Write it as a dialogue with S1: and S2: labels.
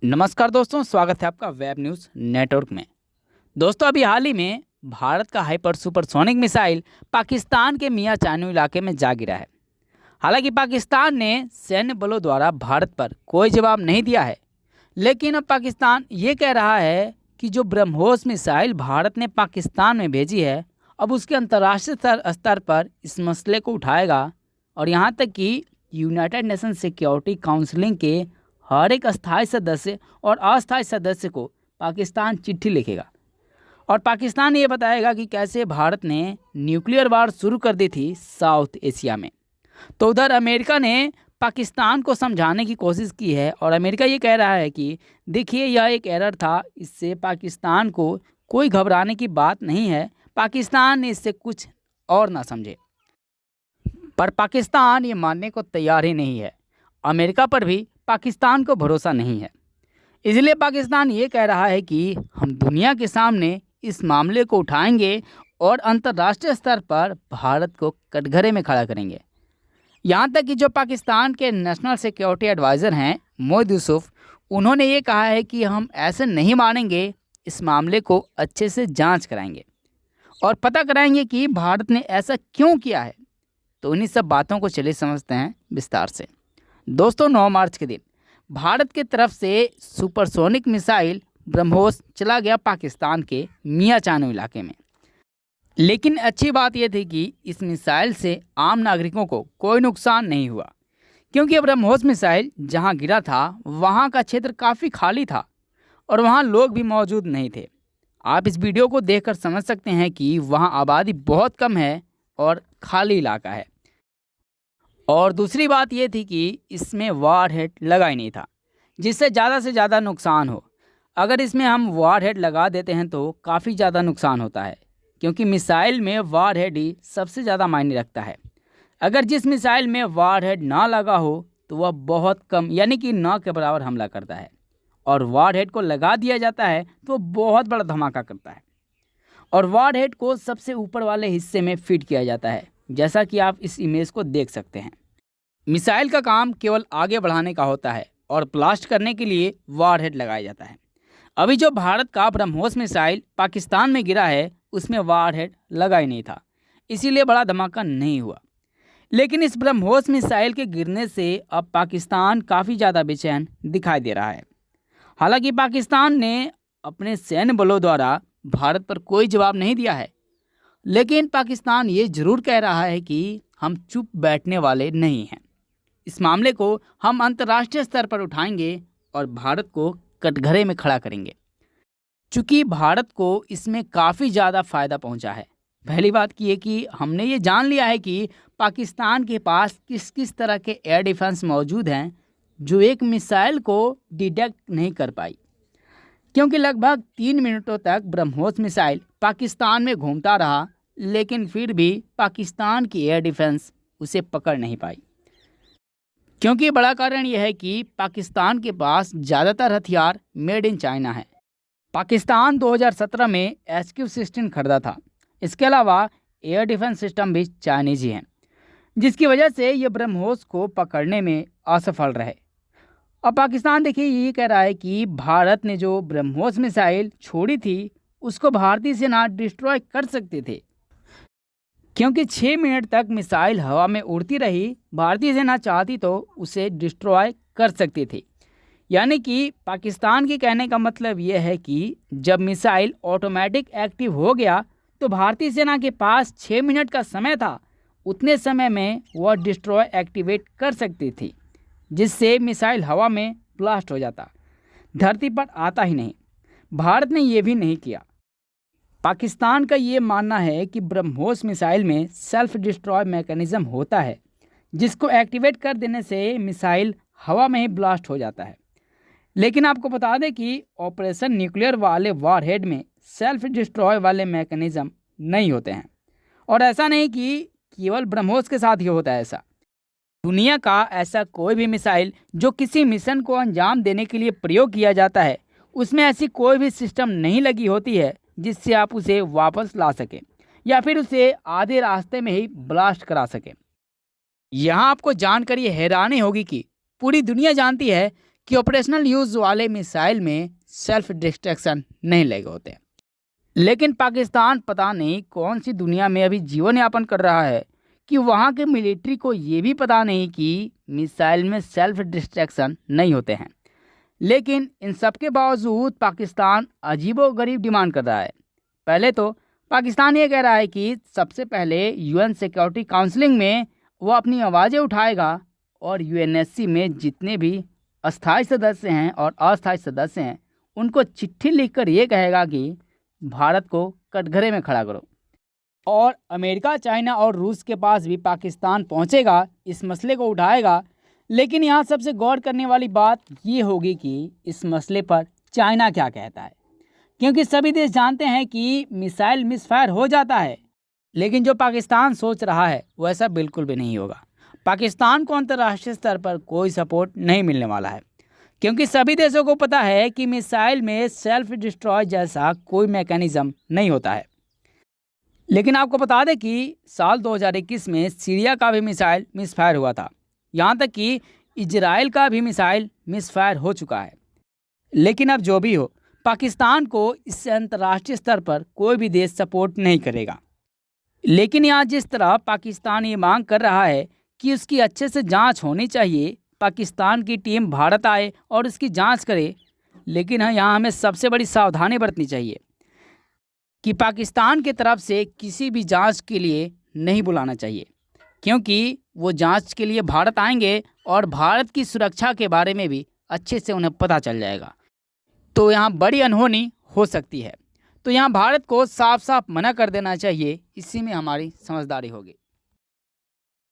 S1: नमस्कार दोस्तों, स्वागत है आपका वेब न्यूज़ नेटवर्क में। दोस्तों, अभी हाल ही में भारत का हाइपर सुपरसोनिक मिसाइल पाकिस्तान के मियां चानू इलाके में जा गिरा है। हालांकि पाकिस्तान ने सैन्य बलों द्वारा भारत पर कोई जवाब नहीं दिया है, लेकिन अब पाकिस्तान ये कह रहा है कि जो ब्रह्मोस मिसाइल भारत ने पाकिस्तान में भेजी है, अब उसके अंतर्राष्ट्रीय स्तर पर इस मसले को उठाएगा और यहाँ तक कि यूनाइटेड नेशन सिक्योरिटी काउंसिलिंग के हर एक अस्थायी सदस्य और अस्थायी सदस्य को पाकिस्तान चिट्ठी लिखेगा और पाकिस्तान ये बताएगा कि कैसे भारत ने न्यूक्लियर वार शुरू कर दी थी साउथ एशिया में। तो उधर अमेरिका ने पाकिस्तान को समझाने की कोशिश की है और अमेरिका ये कह रहा है कि देखिए, यह एक एरर था, इससे पाकिस्तान को कोई घबराने की बात नहीं है, पाकिस्तान इससे कुछ और ना समझे। पर पाकिस्तान ये मानने को तैयार ही नहीं है। अमेरिका पर भी पाकिस्तान को भरोसा नहीं है। इसलिए पाकिस्तान ये कह रहा है कि हम दुनिया के सामने इस मामले को उठाएंगे और अंतर्राष्ट्रीय स्तर पर भारत को कटघरे में खड़ा करेंगे। यहाँ तक कि जो पाकिस्तान के नेशनल सिक्योरिटी एडवाइज़र हैं मोहम्मद यूसुफ, उन्होंने ये कहा है कि हम ऐसे नहीं मानेंगे, इस मामले को अच्छे से जांच कराएंगे और पता कराएंगे कि भारत ने ऐसा क्यों किया है। तो उन्हीं सब बातों को चलिए समझते हैं विस्तार से। दोस्तों, 9 मार्च के दिन भारत की तरफ से सुपरसोनिक मिसाइल ब्रह्मोस चला गया पाकिस्तान के मियां चानू इलाके में। लेकिन अच्छी बात यह थी कि इस मिसाइल से आम नागरिकों को कोई नुकसान नहीं हुआ, क्योंकि ब्रह्मोस मिसाइल जहां गिरा था वहां का क्षेत्र काफ़ी खाली था और वहां लोग भी मौजूद नहीं थे। आप इस वीडियो को देखकर समझ सकते हैं कि वहां आबादी बहुत कम है और खाली इलाका है। और दूसरी बात ये थी कि इसमें वारहेड लगा ही नहीं था, जिससे ज़्यादा से ज़्यादा नुकसान हो। अगर इसमें हम वारहेड लगा देते हैं तो काफ़ी ज़्यादा नुकसान होता है, क्योंकि मिसाइल में वारहेड ही सबसे ज़्यादा मायने रखता है। अगर जिस मिसाइल में वारहेड ना लगा हो तो वह बहुत कम यानी कि ना के बराबर हमला करता है, और वारहेड को लगा दिया जाता है तो बहुत बड़ा धमाका करता है। और वारहेड को सबसे ऊपर वाले हिस्से में फिट किया जाता है, जैसा कि आप इस इमेज को देख सकते हैं। मिसाइल का काम केवल आगे बढ़ाने का होता है और ब्लास्ट करने के लिए वारहेड लगाया जाता है। अभी जो भारत का ब्रह्मोस मिसाइल पाकिस्तान में गिरा है उसमें वारहेड लगा ही नहीं था, इसीलिए बड़ा धमाका नहीं हुआ। लेकिन इस ब्रह्मोस मिसाइल के गिरने से अब पाकिस्तान काफ़ी ज़्यादा बेचैन दिखाई दे रहा है। हालांकि पाकिस्तान ने अपने सैन्य बलों द्वारा भारत पर कोई जवाब नहीं दिया है, लेकिन पाकिस्तान ये ज़रूर कह रहा है कि हम चुप बैठने वाले नहीं हैं। इस मामले को हम अंतर्राष्ट्रीय स्तर पर उठाएंगे और भारत को कटघरे में खड़ा करेंगे, चूँकि भारत को इसमें काफ़ी ज़्यादा फ़ायदा पहुंचा है। पहली बात की है कि हमने ये जान लिया है कि पाकिस्तान के पास किस किस तरह के एयर डिफेंस मौजूद हैं जो एक मिसाइल को डिटेक्ट नहीं कर पाई, क्योंकि लगभग 3 मिनटों तक ब्रह्मोस मिसाइल पाकिस्तान में घूमता रहा, लेकिन फिर भी पाकिस्तान की एयर डिफेंस उसे पकड़ नहीं पाई। क्योंकि बड़ा कारण यह है कि पाकिस्तान के पास ज़्यादातर हथियार मेड इन चाइना है। पाकिस्तान 2017 में HQ-16 खरीदा था। इसके अलावा एयर डिफेंस सिस्टम भी चाइनीज़ ही हैं, जिसकी वजह से ये ब्रह्मोस को पकड़ने में असफल रहे। अब पाकिस्तान देखिए ये कह रहा है कि भारत ने जो ब्रह्मोस मिसाइल छोड़ी थी उसको भारतीय सेना डिस्ट्रॉय कर सकती थी, क्योंकि 6 मिनट तक मिसाइल हवा में उड़ती रही। भारतीय सेना चाहती तो उसे डिस्ट्रॉय कर सकती थी। यानी कि पाकिस्तान के कहने का मतलब यह है कि जब मिसाइल ऑटोमेटिक एक्टिव हो गया तो भारतीय सेना के पास 6 मिनट का समय था, उतने समय में वह डिस्ट्रॉय एक्टिवेट कर सकती थी, जिससे मिसाइल हवा में ब्लास्ट हो जाता, धरती पर आता ही नहीं। भारत ने यह भी नहीं किया। पाकिस्तान का ये मानना है कि ब्रह्मोस मिसाइल में सेल्फ डिस्ट्रॉय मैकेनिज्म होता है, जिसको एक्टिवेट कर देने से मिसाइल हवा में ही ब्लास्ट हो जाता है। लेकिन आपको बता दें कि ऑपरेशन न्यूक्लियर वाले वारहेड में सेल्फ डिस्ट्रॉय वाले मैकेनिज्म नहीं होते हैं। और ऐसा नहीं कि केवल ब्रह्मोस के साथ ही होता है ऐसा। दुनिया का ऐसा कोई भी मिसाइल जो किसी मिशन को अंजाम देने के लिए प्रयोग किया जाता है, उसमें ऐसी कोई भी सिस्टम नहीं लगी होती है जिससे आप उसे वापस ला सकें या फिर उसे आधे रास्ते में ही ब्लास्ट करा सकें। यहाँ आपको जानकर ये हैरानी होगी कि पूरी दुनिया जानती है कि ऑपरेशनल यूज़ वाले मिसाइल में सेल्फ डिस्ट्रक्शन नहीं लगे होते हैं। लेकिन पाकिस्तान पता नहीं कौन सी दुनिया में अभी जीवन यापन कर रहा है कि वहाँ के मिलिट्री को ये भी पता नहीं कि मिसाइल में सेल्फ डिस्ट्रक्शन नहीं होते हैं। लेकिन इन सब के बावजूद पाकिस्तान अजीबोगरीब डिमांड कर रहा है। पहले तो पाकिस्तान ये कह रहा है कि सबसे पहले यूएन सिक्योरिटी काउंसिलिंग में वो अपनी आवाज़ें उठाएगा और यूएनएससी में जितने भी अस्थायी सदस्य हैं और अस्थायी सदस्य हैं उनको चिट्ठी लिखकर ये कहेगा कि भारत को कटघरे में खड़ा करो। और अमेरिका, चाइना और रूस के पास भी पाकिस्तान पहुंचेगा, इस मसले को उठाएगा। लेकिन यहाँ सबसे गौर करने वाली बात ये होगी कि इस मसले पर चाइना क्या कहता है, क्योंकि सभी देश जानते हैं कि मिसाइल मिसफायर हो जाता है। लेकिन जो पाकिस्तान सोच रहा है वो ऐसा बिल्कुल भी नहीं होगा। पाकिस्तान को अंतर्राष्ट्रीय स्तर पर कोई सपोर्ट नहीं मिलने वाला है, क्योंकि सभी देशों को पता है कि मिसाइल में सेल्फ डिस्ट्रॉय जैसा कोई मैकेनिज्म नहीं होता है। लेकिन आपको बता दें कि साल 2021 में सीरिया का भी मिसाइल मिसफायर हुआ था, यहाँ तक कि इजराइल का भी मिसाइल मिसफायर हो चुका है। लेकिन अब जो भी हो, पाकिस्तान को इससे अंतर्राष्ट्रीय स्तर पर कोई भी देश सपोर्ट नहीं करेगा। लेकिन यहाँ जिस तरह पाकिस्तान ये मांग कर रहा है कि उसकी अच्छे से जांच होनी चाहिए, पाकिस्तान की टीम भारत आए और उसकी जांच करे, लेकिन यहाँ हमें सबसे बड़ी सावधानी बरतनी चाहिए कि पाकिस्तान की तरफ से किसी भी जांच के लिए नहीं बुलाना चाहिए, क्योंकि वो जांच के लिए भारत आएंगे और भारत की सुरक्षा के बारे में भी अच्छे से उन्हें पता चल जाएगा। तो यहाँ बड़ी अनहोनी हो सकती है। तो यहाँ भारत को साफ साफ मना कर देना चाहिए, इसी में हमारी समझदारी होगी।